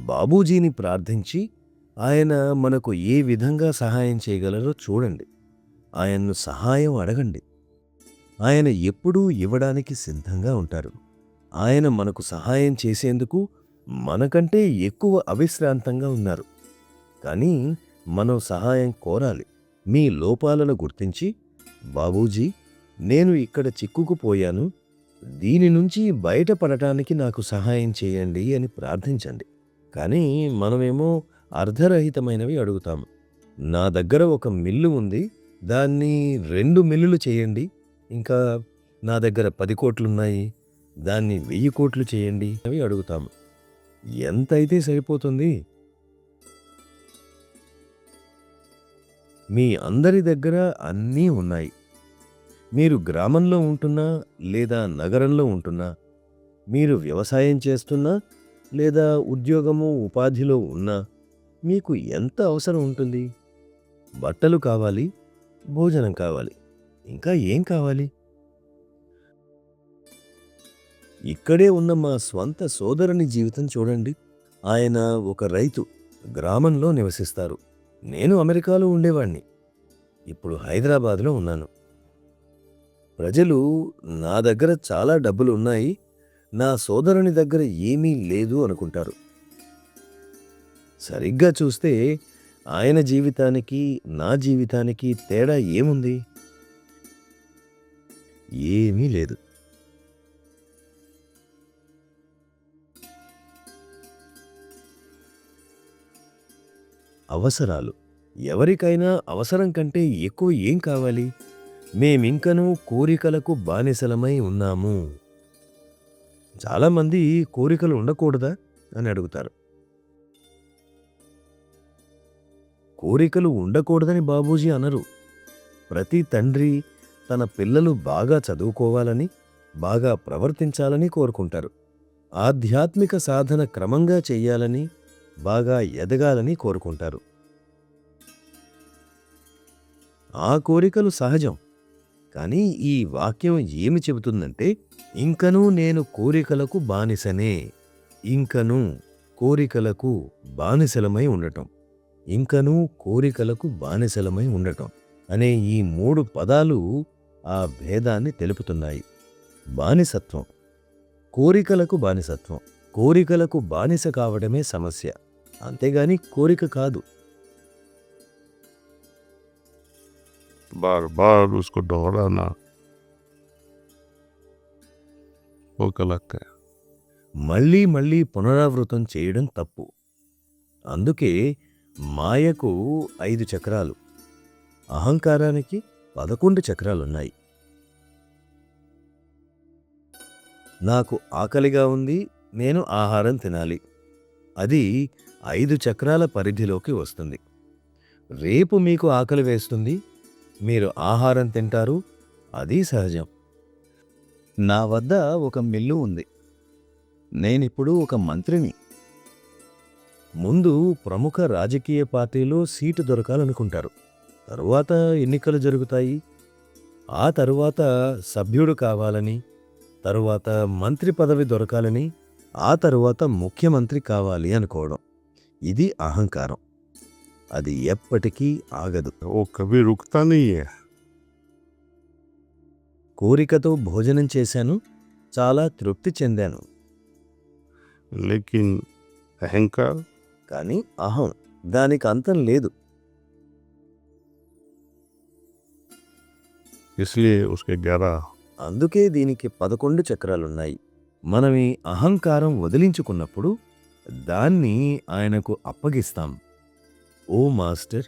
బాబూజీని ప్రార్థించి ఆయన మనకు ఏ విధంగా సహాయం చేయగలరో చూడండి. ఆయన్ను సహాయం అడగండి. ఆయన ఎప్పుడూ ఇవ్వడానికి సిద్ధంగా ఉంటారు. ఆయన మనకు సహాయం చేసేందుకు మనకంటే ఎక్కువ అవిశ్రాంతంగా ఉన్నారు. కానీ మనం సహాయం కోరాలి. మీ లోపాలను గుర్తించి, బాబూజీ, నేను ఇక్కడ చిక్కుకుపోయాను, దీని నుంచి బయటపడటానికి నాకు సహాయం చేయండి అని ప్రార్థించండి. కానీ మనమేమో అర్ధరహితమైనవి అడుగుతాము. నా దగ్గర ఒక మిల్లు ఉంది, దాన్ని 2 మిల్లులు చేయండి. ఇంకా నా దగ్గర 10 కోట్లున్నాయి, దాన్ని 1000 కోట్లు చేయండి అవి అడుగుతాము. ఎంతైతే సరిపోతుంది? మీ అందరి దగ్గర అన్నీ ఉన్నాయి. మీరు గ్రామంలో ఉంటున్నా లేదా నగరంలో ఉంటున్నా, మీరు వ్యవసాయం చేస్తున్నా లేదా ఉద్యోగము ఉపాధిలో ఉన్నా, మీకు ఎంత అవసరం ఉంటుంది? బట్టలు కావాలి, భోజనం కావాలి, ఇంకా ఏం కావాలి? ఇక్కడే ఉన్న మా స్వంత సోదరుని జీవితం చూడండి. ఆయన ఒక రైతు, గ్రామంలో నివసిస్తారు. నేను అమెరికాలో ఉండేవాణ్ణి, ఇప్పుడు హైదరాబాద్లో ఉన్నాను. ప్రజలు నా దగ్గర చాలా డబ్బులు ఉన్నాయి, నా సోదరుని దగ్గర ఏమీ లేదు అనుకుంటారు. సరిగ్గా చూస్తే ఆయన జీవితానికి నా జీవితానికి తేడా ఏముంది? ఏమీ లేదు. అవసరాలు. ఎవరికైనా అవసరం కంటే ఎక్కువ ఏం కావాలి? మేమింకనూ కోరికలకు బానిసలమై ఉన్నాము. చాలామంది కోరికలు ఉండకూడదా అని అడుగుతారు. కోరికలు ఉండకూడదని బాబూజీ అనరు. ప్రతి తండ్రి తన పిల్లలు బాగా చదువుకోవాలని, బాగా ప్రవర్తించాలని కోరుకుంటారు. ఆధ్యాత్మిక సాధన క్రమంగా చెయ్యాలని, బాగా ఎదగాలని కోరుకుంటారు. ఆ కోరికలు సహజం. కానీ ఈ వాక్యం ఏమి చెబుతుందంటే, ఇంకనూ నేను కోరికలకు బానిసనే. ఇంకనూ కోరికలకు బానిసలమై ఉండటం, ఇంకనూ కోరికలకు బానిసలమై ఉండటం అనే ఈ 3 పదాలు ఆ భేదాన్ని తెలుపుతున్నాయి. బానిసత్వం, కోరికలకు బానిసత్వం. కోరికలకు బానిస కావడమే సమస్య, అంతేగాని కోరిక కాదు. बार बार उसको दोहराना वो गलत है. మళ్ళీ మళ్ళీ పునరావృతం చేయడం తప్పు. అందుకే మాయకు 5 చక్రాలు, అహంకారానికి 11 చక్రాలున్నాయి. నాకు ఆకలిగా ఉంది, నేను ఆహారం తినాలి, అది 5 చక్రాల పరిధిలోకి వస్తుంది. రేపు మీకు ఆకలి వేస్తుంది, మీరు ఆహారం తింటారు, అది సహజం. నా వద్ద ఒక మిల్లు ఉంది, నేనిప్పుడు ఒక మంత్రిని. ముందు ప్రముఖ రాజకీయ పార్టీలో సీటు దొరకాలనుకుంటారు, తరువాత ఎన్నికలు జరుగుతాయి, ఆ తరువాత సభ్యుడు కావాలని, తరువాత మంత్రి పదవి దొరకాలని, ఆ తరువాత ముఖ్యమంత్రి కావాలి అనుకోవడం. ఇది అహంకారం. అది ఎప్పటికీ ఆగదు. वो कभी रुकता नहीं है. కోరికతో భోజనం చేశాను, చాలా తృప్తి చెందాను. लेकिन अहंकार కానీ అహం, దానికి అంతం లేదు. इसलिए उसके 11 అందుకే దీనికి 11 చక్రాలున్నాయి. మనం ఈ అహంకారం వదిలించుకున్నప్పుడు దాన్ని ఆయనకు అప్పగిస్తాం. ఓ మాస్టర్,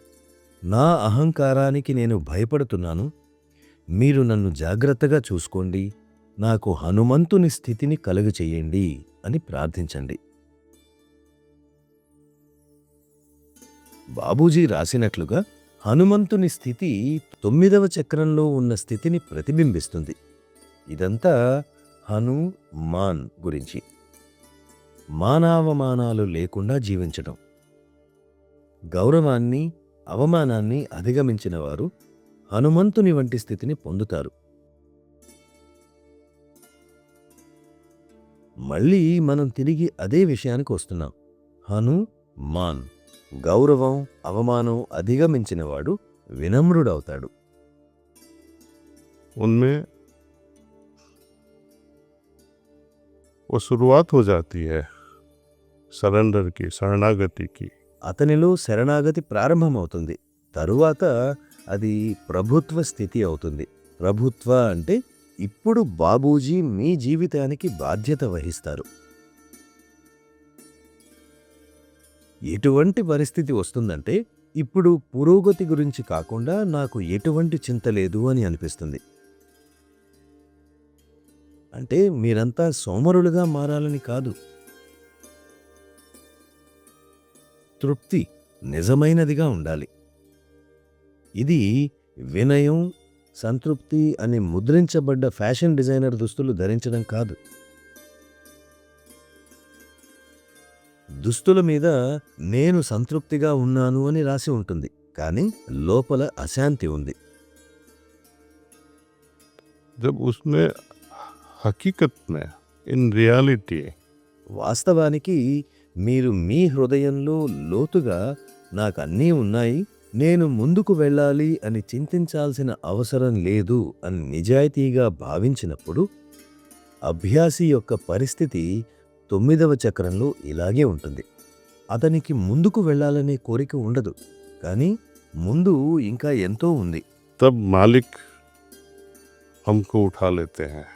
నా అహంకారానికి నేను భయపడుతున్నాను, మీరు నన్ను జాగ్రత్తగా చూసుకోండి, నాకు హనుమంతుని స్థితిని కలుగచెయ్యండి అని ప్రార్థించండి. బాబూజీ రాసినట్లుగా హనుమంతుని స్థితి 9వ చక్రంలో ఉన్న స్థితిని ప్రతిబింబిస్తుంది. ఇదంతా హనుమాన్ గురించి. మానావమానాలు లేకుండా జీవించడం. గౌరవాన్ని, అవమానాన్ని అధిగమించిన వారు హనుమంతుని వంటి స్థితిని పొందుతారు. మళ్ళీ మనం తిరిగి అదే విషయానికి వస్తున్నాం. హను మాన్ గౌరవం అవమానం అధిగమించినవాడు వినమ్రుడవుతాడు. उनमें वो शुरुआत हो जाती है सरेंडर की, शरणागति की। అతనిలో శరణాగతి ప్రారంభమవుతుంది. తరువాత అది ప్రభుత్వ స్థితి అవుతుంది. ప్రభుత్వ అంటే ఇప్పుడు బాబూజీ మీ జీవితానికి బాధ్యత వహిస్తారు. ఎటువంటి పరిస్థితి వస్తుందంటే ఇప్పుడు పురోగతి గురించి కాకుండా నాకు ఎటువంటి చింత లేదు అని అనిపిస్తుంది. అంటే మీరంతా సోమరులుగా మారాలని కాదు. తృప్తి నిజమైనదిగా ఉండాలి. ఇది వినయం, సంతృప్తి అని ముద్రించబడ్డ ఫ్యాషన్ డిజైనర్ దుస్తులు ధరించడం కాదు. దుస్తుల మీద నేను సంతృప్తిగా ఉన్నాను అని రాసి ఉంటుంది, కానీ లోపల అశాంతి ఉంది. जब उसमें हकीकत में इन रियलिटी వాస్తవానికి మీరు మీ హృదయంలో లోతుగా నాకు అన్నీ ఉన్నాయి, నేను ముందుకు వెళ్ళాలి అని చింతించాల్సిన అవసరం లేదు అని నిజాయితీగా భావించినప్పుడు అభ్యాసి యొక్క పరిస్థితి 9వ చక్రంలో ఇలాగే ఉంటుంది. అతనికి ముందుకు వెళ్ళాలనే కోరిక ఉండదు, కానీ ముందు ఇంకా ఎంతో ఉంది. तब मालिक हमको उठा लेते हैं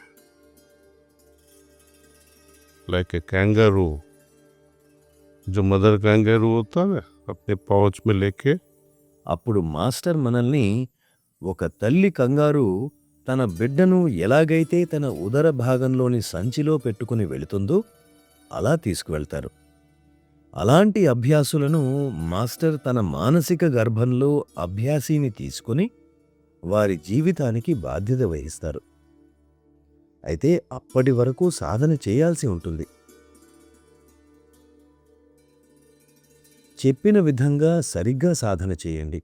लाइक ए कैंगारू, जो मदर कैंगारू होता है अपने पाउच में लेके అప్పుడు మాస్టర్ మనల్ని ఒక తల్లి కంగారు తన బిడ్డను ఎలాగైతే తన ఉదర భాగంలోని సంచిలో పెట్టుకుని వెళుతుందో అలా తీసుకువెళ్తారు. అలాంటి అభ్యాసులను మాస్టర్ తన మానసిక గర్భంలో అభ్యాసిని తీసుకుని వారి జీవితానికి బాధ్యత వహిస్తారు. అయితే అప్పటి వరకు సాధన చేయాల్సి ఉంటుంది. చెప్పిన విధంగా సరిగ్గా సాధన చేయండి.